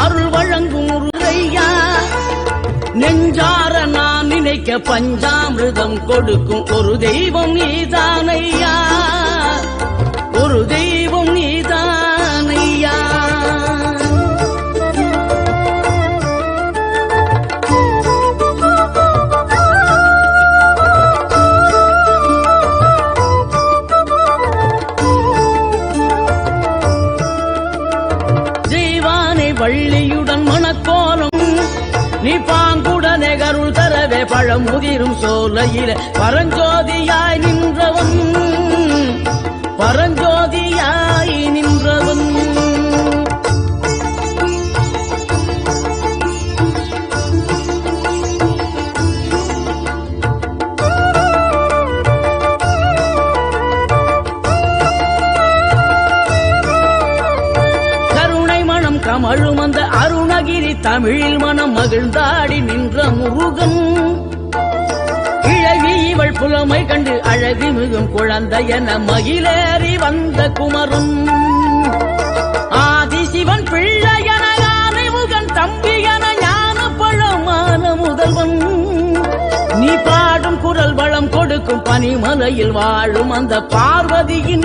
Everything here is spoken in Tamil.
அருள் வழங்கும் முருகையா. நெஞ்சார நான் நினைக்க பஞ்சாமிர்தம் கொடுக்கும் ஒரு தெய்வம் நீதானையா, ஒரு தெய்வம் நீதானையா. வள்ளியுடன் மணக்கோலம் நீ பாங்குடனே கருள் தரவே பழம் முதிரும் சோலையில பரஞ்சோதியாய் நின்றவன், பரஞ்சோதியாய் நின்றவன். கமழும் அந்த அருணகிரி தமிழில் மனம் மகிழ்ந்தாடி நின்ற முருகன். கிழவி இவள் புலமை கண்டு அழகு மிகும் குழந்தை என மகிழேறி வந்த குமரன். ஆதிசிவன் பிள்ளை என யானை முகன் தம்பி என ஞான பழமான முதல்வன். நீ பாடும் குரல் வளம் கொடுக்கும் பனிமலையில் வாழும் அந்த பார்வதியின்